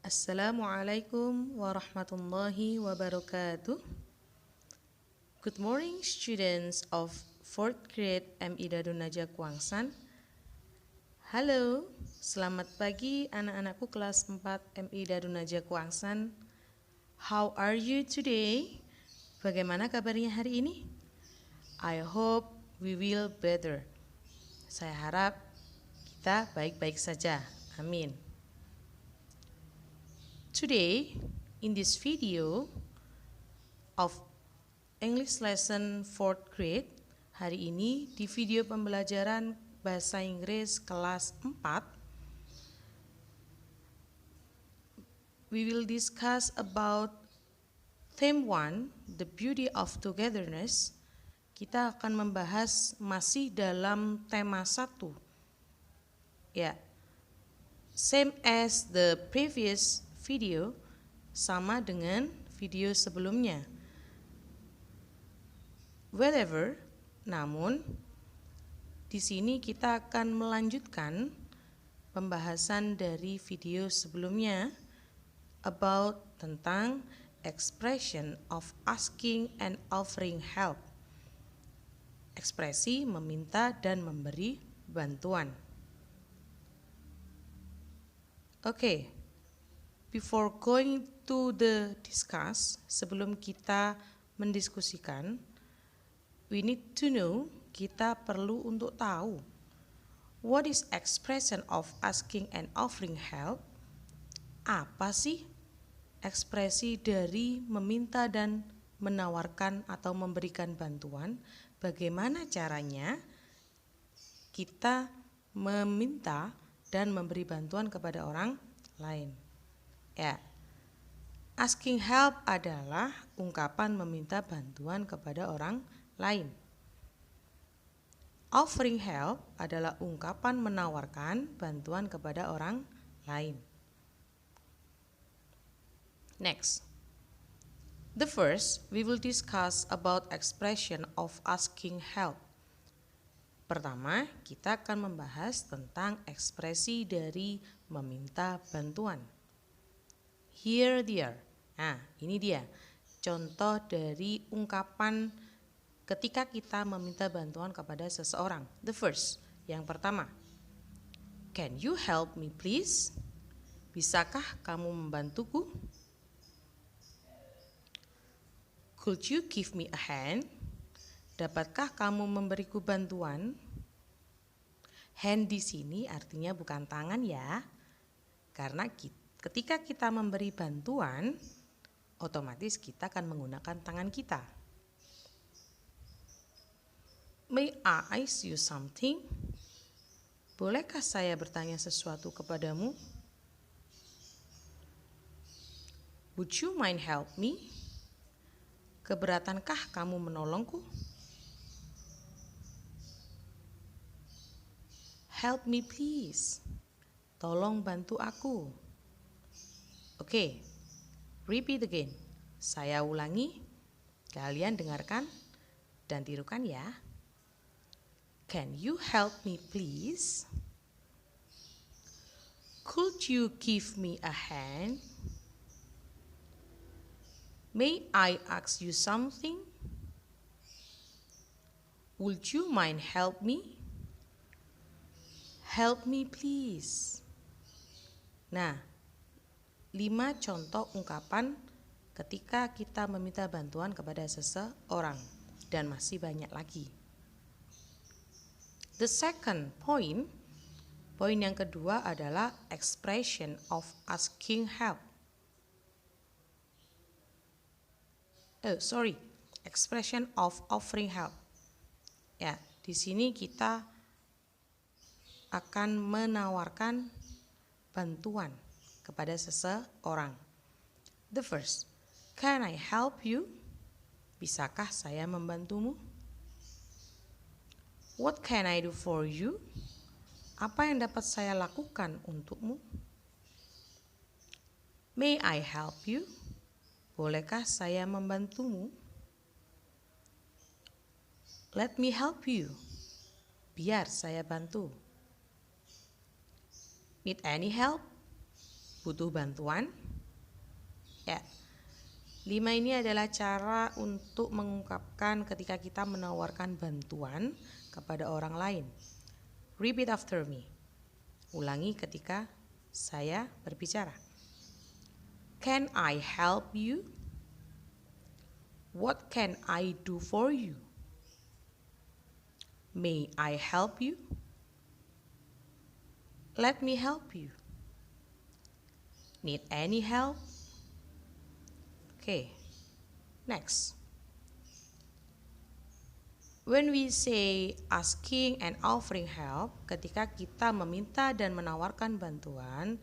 Assalamualaikum warahmatullahi wabarakatuh. Good morning students of 4th grade MI Darun Najah Kuangsan. Halo, selamat pagi anak-anakku kelas 4 MI Darun Najah Kuangsan. How are you today? Bagaimana kabarnya hari ini? I hope we will better. Saya harap kita baik-baik saja. Amin. Today, in this video of English lesson 4th grade, hari ini di video pembelajaran bahasa Inggris kelas 4, we will discuss about theme 1, the beauty of togetherness. Kita akan membahas masih dalam tema 1. Ya, same as the previous video, sama dengan video sebelumnya. Wherever, namun di sini kita akan melanjutkan pembahasan dari video sebelumnya about tentang expression of asking and offering help. Ekspresi meminta dan memberi bantuan. Okay, before going to the discuss, sebelum kita mendiskusikan, we need to know, kita perlu untuk tahu, what is expression of asking and offering help? Apa sih ekspresi dari meminta dan menawarkan atau memberikan bantuan? Bagaimana caranya kita meminta dan memberi bantuan kepada orang lain? Ya, asking help adalah ungkapan meminta bantuan kepada orang lain. Offering help adalah ungkapan menawarkan bantuan kepada orang lain. Next, the first we will discuss about expression of asking help. Pertama, kita akan membahas tentang ekspresi dari meminta bantuan. Here, there. Nah, ini dia contoh dari ungkapan ketika kita meminta bantuan kepada seseorang. The first, yang pertama. Can you help me please? Bisakah kamu membantuku? Could you give me a hand? Dapatkah kamu memberiku bantuan? Hand di sini artinya bukan tangan ya. Karena ketika kita memberi bantuan, otomatis kita akan menggunakan tangan kita. May I ask you something? Bolehkah saya bertanya sesuatu kepadamu? Would you mind help me? Keberatankah kamu menolongku? Help me please. Tolong bantu aku. Oke, repeat again. Saya ulangi, kalian dengarkan dan tirukan ya. Can you help me please? Could you give me a hand? May I ask you something? Would you mind help me? Help me please. Nah, 5 contoh ungkapan ketika kita meminta bantuan kepada seseorang, dan masih banyak lagi. The second point, poin yang kedua adalah expression of asking help. Expression of offering help. Ya, di sini kita akan menawarkan bantuan kepada seseorang. The first, can I help you? Bisakah saya membantumu? What can I do for you? Apa yang dapat saya lakukan untukmu? May I help you? Bolehkah saya membantumu? Let me help you. Biar saya bantu. Need any help? Butuh bantuan? Ya. 5 ini adalah cara untuk mengungkapkan ketika kita menawarkan bantuan kepada orang lain. Repeat after me. Ulangi ketika saya berbicara. Can I help you? What can I do for you? May I help you? Let me help you. Need any help? Okay, next. When we say asking and offering help, ketika kita meminta dan menawarkan bantuan,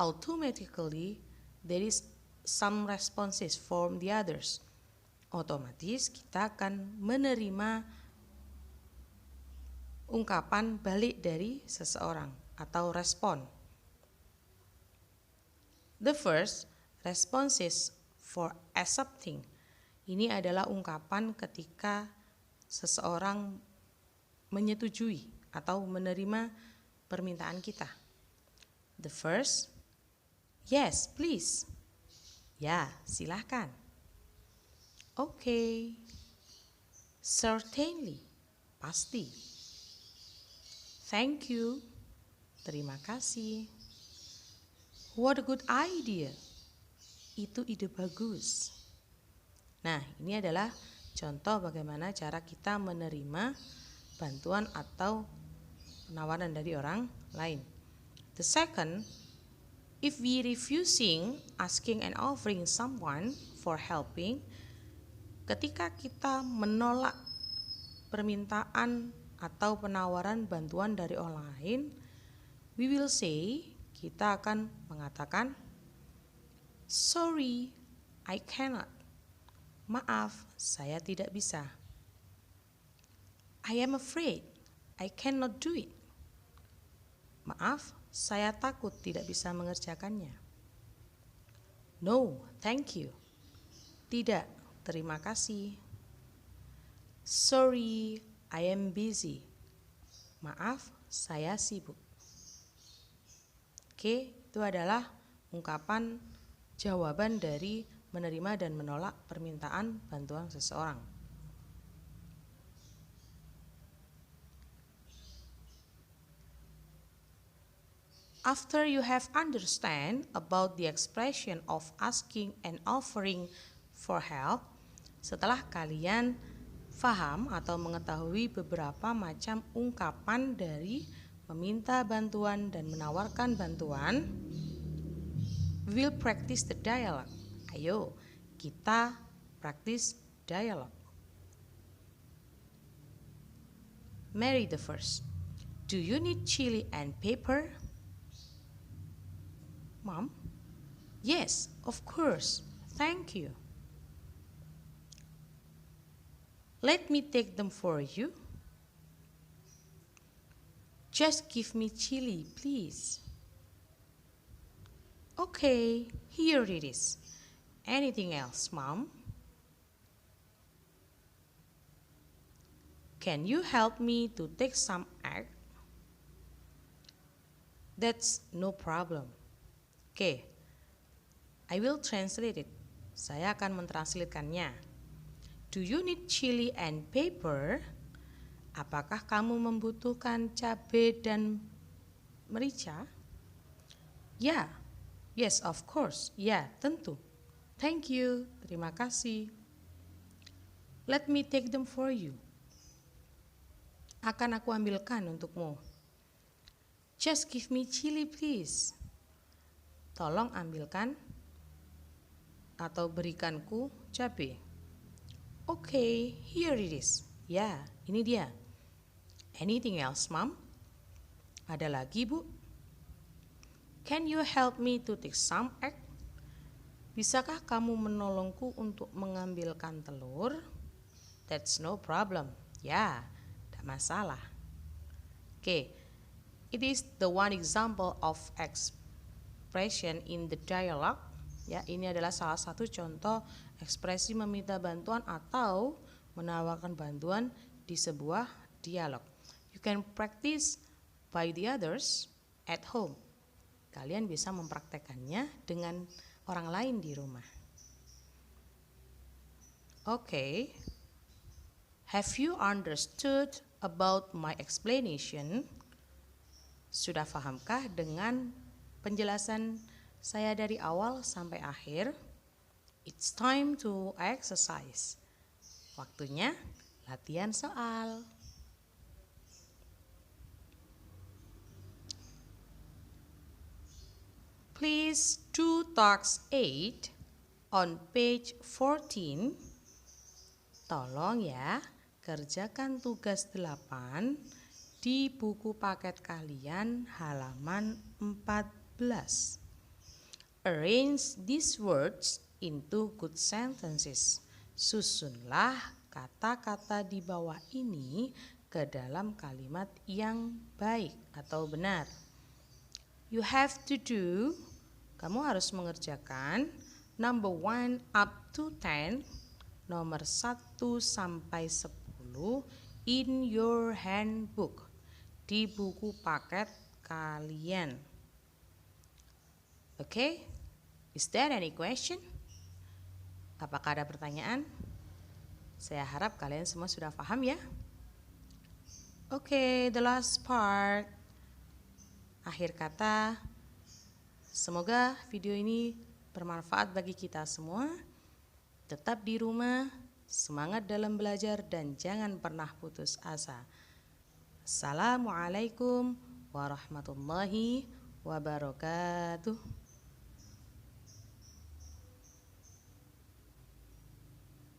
automatically there is some responses from the others. Otomatis kita akan menerima ungkapan balik dari seseorang atau respon. The first responses for accepting. Ini adalah ungkapan ketika seseorang menyetujui atau menerima permintaan kita. The first, yes, please. Ya, silahkan. Okay. Certainly, pasti. Thank you, terima kasih. What a good idea. Itu ide bagus. Nah, ini adalah contoh bagaimana cara kita menerima bantuan atau penawaran dari orang lain. The second, if we refusing asking and offering someone for helping, ketika kita menolak permintaan atau penawaran bantuan dari orang lain, we will say, kita akan mengatakan, sorry, I cannot. Maaf, saya tidak bisa. I am afraid, I cannot do it. Maaf, saya takut tidak bisa mengerjakannya. No, thank you. Tidak, terima kasih. Sorry, I am busy. Maaf, saya sibuk. Oke, itu adalah ungkapan jawaban dari menerima dan menolak permintaan bantuan seseorang. After you have understand about the expression of asking and offering for help, setelah kalian faham atau mengetahui beberapa macam ungkapan dari meminta bantuan dan menawarkan bantuan, we'll practice the dialogue. Ayo, kita praktis dialog. Mary the first. Do you need chili and pepper? Mom? Yes, of course. Thank you. Let me take them for you. Just give me chili, please. Okay, here it is. Anything else, Mom? Can you help me to take some egg? That's no problem. Okay, I will translate it. Saya akan mentranslatekannya. Do you need chili and pepper? Apakah kamu membutuhkan cabai dan merica? Ya, yes, of course. Ya, tentu. Thank you, terima kasih. Let me take them for you. Akan aku ambilkan untukmu. Just give me chili, please. Tolong ambilkan atau berikanku cabai. Okay, here it is. Ya, ini dia. Anything else, Mom? Ada lagi, Bu? Can you help me to take some egg? Bisakah kamu menolongku untuk mengambilkan telur? That's no problem. Ya, tidak masalah. Okay, it is the one example of expression in the dialogue. Ya, ini adalah salah satu contoh ekspresi meminta bantuan atau menawarkan bantuan di sebuah dialog. You can practice by the others at home. kalian bisa mempraktekannya dengan orang lain di rumah. Okay, have you understood about my explanation? Sudah pahamkah dengan penjelasan saya dari awal sampai akhir? It's time to exercise. Waktunya latihan soal. Please do task 8 on page 14. Tolong ya, kerjakan tugas 8 di buku paket kalian halaman 14. Arrange these words into good sentences. Susunlah kata-kata di bawah ini ke dalam kalimat yang baik atau benar. You have to do, kamu harus mengerjakan number 1 up to 10, nomor 1 sampai 10 in your handbook, di buku paket kalian. Okay, is there any question? Apakah ada pertanyaan? Saya harap kalian semua sudah paham ya. Okay, the last part. Akhir kata, semoga video ini bermanfaat bagi kita semua. Tetap di rumah, semangat dalam belajar dan jangan pernah putus asa. Assalamualaikum warahmatullahi wabarakatuh.